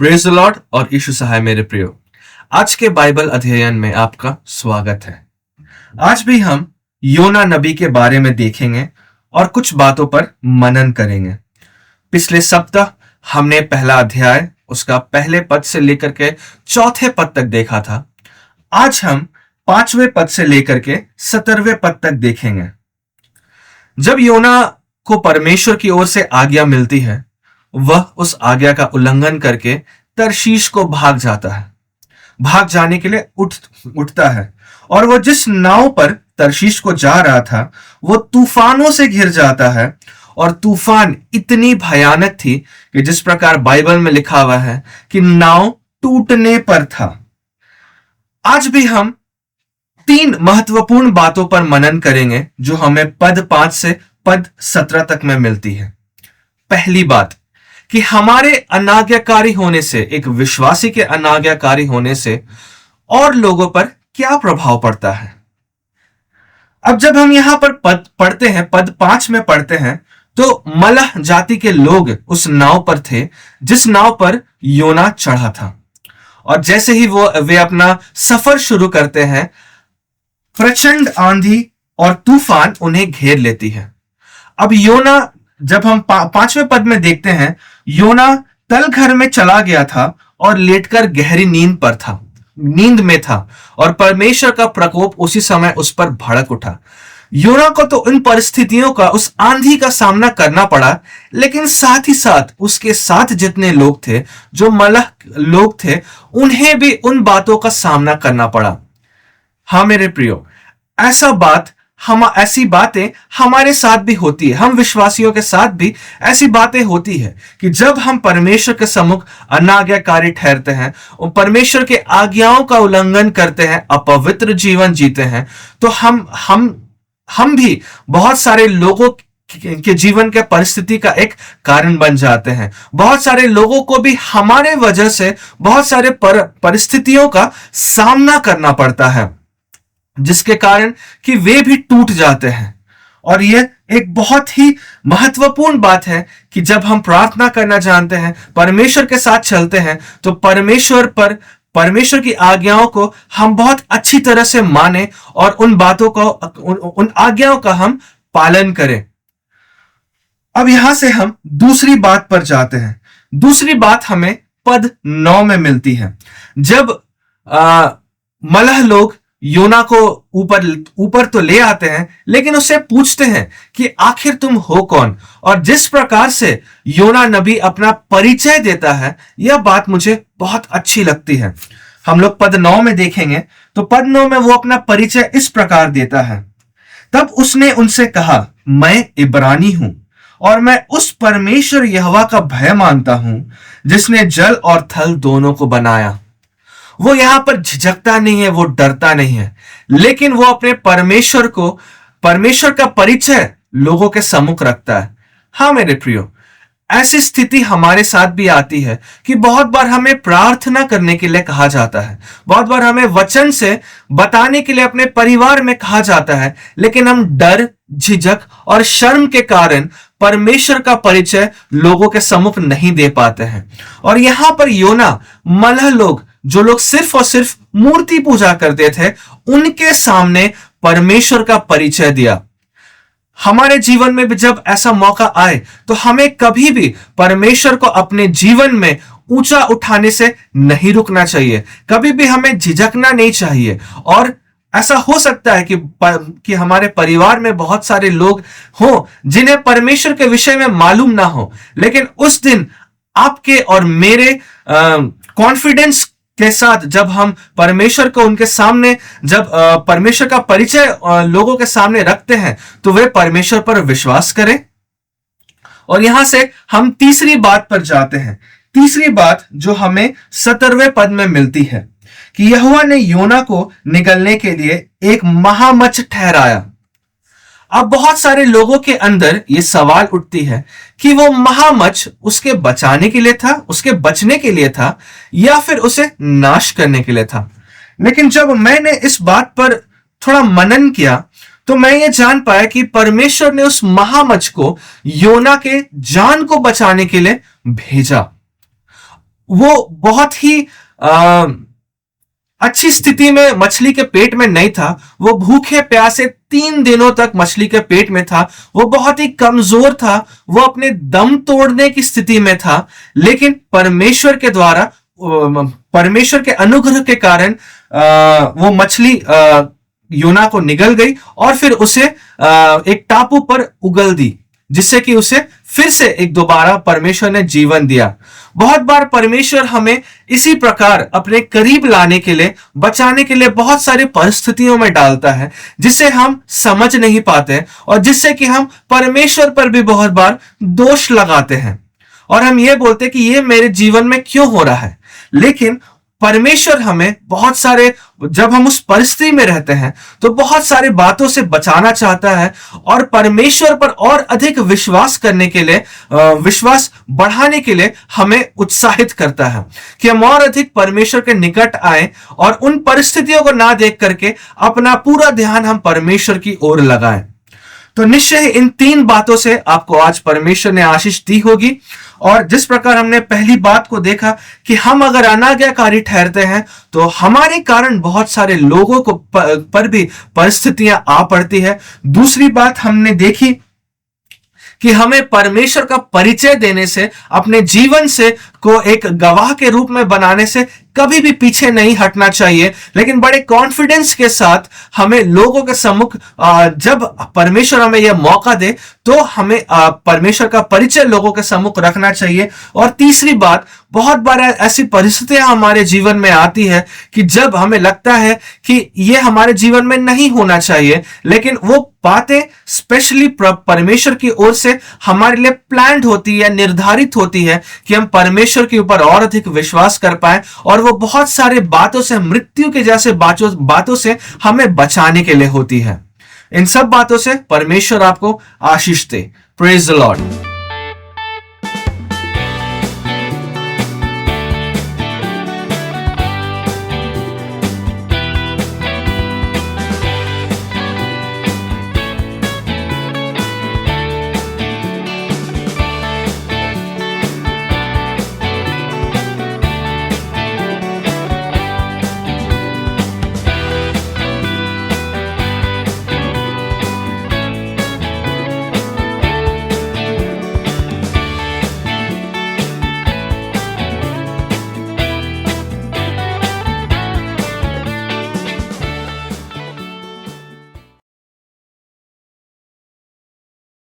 Praise the Lord और यीशु सहाय मेरे प्रियो। आज के बाइबल अध्ययन में आपका स्वागत है। आज भी हम योना नबी के बारे में देखेंगे और कुछ बातों पर मनन करेंगे। पिछले सप्ताह हमने पहला अध्याय उसका पहले पद से लेकर के चौथे पद तक देखा था। आज हम 5वें पद से लेकर के 17वें पद तक देखेंगे। जब योना को परमेश्वर की ओर से आज्ञा मिलती है, वह उस आज्ञा का उल्लंघन करके तरशीश को भाग जाता है। भाग जाने के लिए उठता है और वह जिस नाव पर तरशीश को जा रहा था वो तूफानों से घिर जाता है। और तूफान इतनी भयानक थी कि जिस प्रकार बाइबल में लिखा हुआ है कि नाव टूटने पर था। आज भी हम 3 महत्वपूर्ण बातों पर मनन करेंगे जो हमें पद 5 से पद 17 तक में मिलती है। पहली बात कि हमारे अनाज्ञाकारी होने से, एक विश्वासी के अनाज्ञाकारी होने से और लोगों पर क्या प्रभाव पड़ता है। अब जब हम यहां पर पद पढ़ते हैं, पद 5 में पढ़ते हैं, तो मलह जाति के लोग उस नाव पर थे जिस नाव पर योना चढ़ा था। और जैसे ही वे अपना सफर शुरू करते हैं, प्रचंड आंधी और तूफान उन्हें घेर लेती है। अब योना, जब हम 5वें पद में देखते हैं, योना तल घर में चला गया था और लेटकर गहरी नींद में था और परमेश्वर का प्रकोप उसी समय उस पर भड़क उठा। योना को तो उन परिस्थितियों का, उस आंधी का सामना करना पड़ा, लेकिन साथ ही साथ उसके साथ जितने लोग थे, जो मलह लोग थे, उन्हें भी उन बातों का सामना करना पड़ा। हाँ मेरे प्रियो, ऐसी बातें हमारे साथ भी होती है। हम विश्वासियों के साथ भी ऐसी बातें होती है कि जब हम परमेश्वर के सम्मुख अनाज्ञाकारी ठहरते हैं और परमेश्वर के आज्ञाओं का उल्लंघन करते हैं, अपवित्र जीवन जीते हैं, तो हम भी बहुत सारे लोगों के जीवन के परिस्थिति का एक कारण बन जाते हैं। बहुत सारे लोगों को भी हमारे वजह से बहुत सारे परिस्थितियों का सामना करना पड़ता है, जिसके कारण कि वे भी टूट जाते हैं। और यह एक बहुत ही महत्वपूर्ण बात है कि जब हम प्रार्थना करना जानते हैं, परमेश्वर के साथ चलते हैं, तो परमेश्वर की आज्ञाओं को हम बहुत अच्छी तरह से माने और उन बातों को, उन आज्ञाओं का हम पालन करें। अब यहां से हम दूसरी बात पर जाते हैं। दूसरी बात हमें पद 9 में मिलती है। जब मलह लोग योना को ऊपर तो ले आते हैं, लेकिन उससे पूछते हैं कि आखिर तुम हो कौन। और जिस प्रकार से योना नबी अपना परिचय देता है, यह बात मुझे बहुत अच्छी लगती है। हम लोग पद 9 में देखेंगे तो पद 9 में वो अपना परिचय इस प्रकार देता है। तब उसने उनसे कहा, मैं इब्रानी हूं और मैं उस परमेश्वर यहोवा का भय मानता हूं जिसने जल और थल दोनों को बनाया। वो यहां पर झिझकता नहीं है, वो डरता नहीं है, लेकिन वो अपने परमेश्वर का परिचय लोगों के सम्मुख रखता है। हाँ मेरे प्रियो, ऐसी स्थिति हमारे साथ भी आती है कि बहुत बार हमें प्रार्थना करने के लिए कहा जाता है, बहुत बार हमें वचन से बताने के लिए अपने परिवार में कहा जाता है, लेकिन हम डर, झिझक और शर्म के कारण परमेश्वर का परिचय लोगों के सम्मुख नहीं दे पाते हैं। और यहां पर योना मलह लोग, जो लोग सिर्फ और सिर्फ मूर्ति पूजा करते थे, उनके सामने परमेश्वर का परिचय दिया। हमारे जीवन में भी जब ऐसा मौका आए तो हमें कभी भी परमेश्वर को अपने जीवन में ऊंचा उठाने से नहीं रुकना चाहिए, कभी भी हमें झिझकना नहीं चाहिए। और ऐसा हो सकता है कि हमारे परिवार में बहुत सारे लोग हों जिन्हें परमेश्वर के विषय में मालूम ना हो, लेकिन उस दिन आपके और मेरे कॉन्फिडेंस के साथ जब हम परमेश्वर को उनके सामने, जब परमेश्वर का परिचय लोगों के सामने रखते हैं, तो वे परमेश्वर पर विश्वास करें। और यहां से हम तीसरी बात पर जाते हैं। तीसरी बात जो हमें 17वें पद में मिलती है कि यहोवा ने योना को निगलने के लिए एक महामच्छ ठहराया। अब बहुत सारे लोगों के अंदर ये सवाल उठती है कि वो महामच्छ उसके बचाने के लिए था, उसके बचने के लिए था, या फिर उसे नाश करने के लिए था। लेकिन जब मैंने इस बात पर थोड़ा मनन किया तो मैं ये जान पाया कि परमेश्वर ने उस महामच्छ को योना के जान को बचाने के लिए भेजा। वो बहुत ही अच्छी स्थिति में मछली के पेट में नहीं था। वो भूखे प्यासे 3 दिनों तक मछली के पेट में था। वो बहुत ही कमजोर था, वो अपने दम तोड़ने की स्थिति में था, लेकिन परमेश्वर के द्वारा, परमेश्वर के अनुग्रह के कारण वो मछली योना को निगल गई और फिर उसे एक टापू पर उगल दी, जिससे कि उसे फिर से एक दोबारा परमेश्वर ने जीवन दिया। बहुत बार परमेश्वर हमें इसी प्रकार अपने करीब लाने के लिए, बचाने के लिए बहुत सारी परिस्थितियों में डालता है, जिसे हम समझ नहीं पाते और जिससे कि हम परमेश्वर पर भी बहुत बार दोष लगाते हैं और हम ये बोलते कि ये मेरे जीवन में क्यों हो रहा है। लेकिन परमेश्वर हमें बहुत सारे, जब हम उस परिस्थिति में रहते हैं तो बहुत सारी बातों से बचाना चाहता है और परमेश्वर पर और अधिक विश्वास करने के लिए, विश्वास बढ़ाने के लिए हमें उत्साहित करता है कि हम और अधिक परमेश्वर के निकट आए और उन परिस्थितियों को ना देख करके अपना पूरा ध्यान हम परमेश्वर की ओर लगाएं। तो निश्चय इन 3 बातों से आपको आज परमेश्वर ने आशीष दी होगी। और जिस प्रकार हमने पहली बात को देखा कि हम अगर अनाज्ञाकारी ठहरते हैं तो हमारे कारण बहुत सारे लोगों को पर भी परिस्थितियां आ पड़ती है। दूसरी बात हमने देखी कि हमें परमेश्वर का परिचय देने से, अपने जीवन से को एक गवाह के रूप में बनाने से कभी भी पीछे नहीं हटना चाहिए, लेकिन बड़े कॉन्फिडेंस के साथ हमें लोगों के सम्मुख, जब परमेश्वर हमें यह मौका दे तो हमें परमेश्वर का परिचय लोगों के सम्मुख रखना चाहिए। और तीसरी बात, बहुत बार ऐसी परिस्थितियां हमारे जीवन में आती है कि जब हमें लगता है कि यह हमारे जीवन में नहीं होना चाहिए, लेकिन वो बातें स्पेशली परमेश्वर की ओर से हमारे लिए प्लान्ड होती है, निर्धारित होती है कि हम परमेश्वर के ऊपर और अधिक विश्वास कर पाए और वो बहुत सारे बातों से, मृत्यु के जैसे बातों से हमें बचाने के लिए होती है। इन सब बातों से परमेश्वर आपको आशीष दे। Praise the Lord.